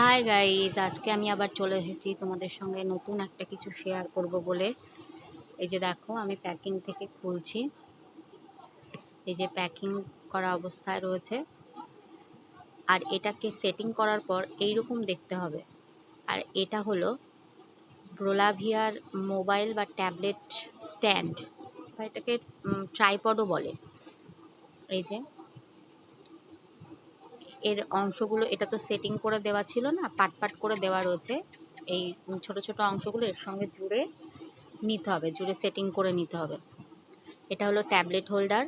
Hi guys, আজকে আমি আবার চলে এসেছি তোমাদের সঙ্গে নতুন একটা কিছু শেয়ার করব বলে। এই যে দেখো, আমি প্যাকিং থেকে খুলছি। এই যে প্যাকিং করা অবস্থায় রয়েছে, আর এটাকে সেটিং করার পর এইরকম দেখতে হবে। আর এটা হলো ব্রোলাভিয়ার মোবাইল বা ট্যাবলেট স্ট্যান্ড, বা এটাকে ট্রাইপডও বলে। এই যে এর অংশগুলো, এটা তো সেটিং করে দেওয়া ছিল না, পাট পাট করে দেওয়া রয়েছে। এই ছোট ছোট অংশগুলো এর সঙ্গে জুড়ে নিতে হবে, জুড়ে সেটিং করে নিতে হবে। এটা হলো ট্যাবলেট হোল্ডার,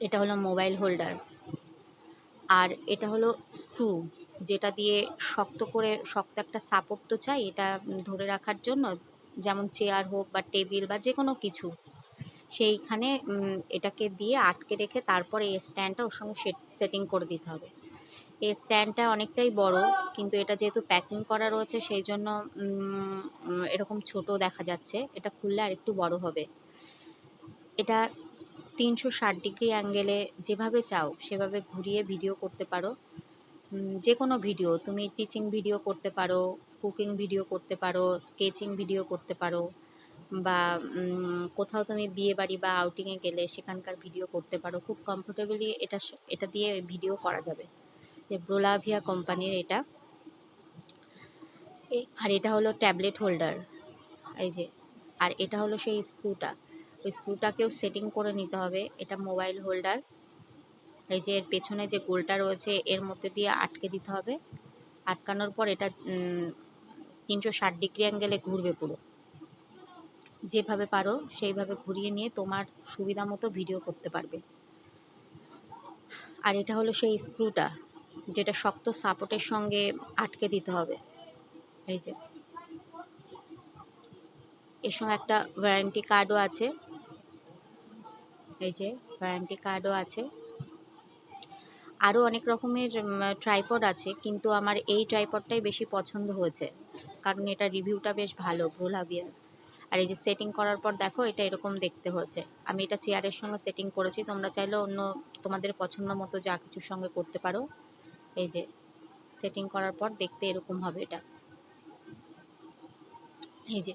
এটা হলো মোবাইল হোল্ডার, আর এটা হলো স্ক্রু, যেটা দিয়ে শক্ত একটা সাপোর্ট তো চাই এটা ধরে রাখার জন্য, যেমন চেয়ার হোক বা টেবিল বা যে কোনো কিছু, সেইখানে এটাকে দিয়ে আটকে রেখে তারপরে এই স্ট্যান্ডটা ওর সঙ্গে সেটিং করে দিতে হবে। এই স্ট্যান্ডটা অনেকটাই বড়, কিন্তু এটা যেহেতু প্যাকিং করা রয়েছে সেই জন্য এরকম ছোট দেখা যাচ্ছে। এটা খুললে আর একটু বড় হবে। এটা 360 ডিগ্রি অ্যাঙ্গেলে যেভাবে চাও সেভাবে ঘুরিয়ে ভিডিও করতে পারো। যে কোনো ভিডিও, তুমি টিচিং ভিডিও করতে পারো, কুকিং ভিডিও করতে পারো, স্কেচিং ভিডিও করতে পারো, বা কোথাও তুমি বিয়ে বাড়ি বা আউটিংয়ে গেলে সেখানকার ভিডিও করতে পারো। খুব কমফোর্টেবলি এটা দিয়ে ভিডিও করা যাবে। যে ব্রোলাভিয়া কোম্পানির এটা। আর এটা হলো ট্যাবলেট হোল্ডার, এই যে। আর এটা হলো সেই স্ক্রুটা, ওই স্ক্রুটাকেও সেটিং করে নিতে হবে। এটা মোবাইল হোল্ডার, এই যে এর পেছনে যে গোলটা রয়েছে এর মধ্যে দিয়ে আটকে দিতে হবে। আটকানোর পর এটা 360 ডিগ্রি অ্যাঙ্গেলে ঘুরবে পুরো। যেভাবে পারো সেইভাবে ঘুরিয়ে নিয়ে তোমার সুবিধা মতো ভিডিও করতে পারবে। আর এটা হলো সেই স্ক্রুটা, যেটা শক্ত সাপোর্টের সঙ্গে আটকে দিতে হবে। এই যে এর সঙ্গে একটা ওয়ারেন্টি কার্ডও আছে, এই যে ওয়ারেন্টি কার্ডও আছে। আরও অনেক রকমের ট্রাইপড আছে, কিন্তু আমার এই ট্রাইপডটাই বেশি পছন্দ হয়েছে, কারণ এটা রিভিউটা বেশ ভালো ব্রোলাভিয়ার। আর এই যে সেটিং করার পর দেখো, এটা এরকম দেখতে হয়েছে। আমি এটা চেয়ারের সঙ্গে সেটিং করেছি, তোমরা চাইলে অন্য তোমাদের পছন্দ মতো যা কিছুর সঙ্গে করতে পারো। এই যে সেটিং করার পর দেখতে এরকম হবে এটা, এই যে।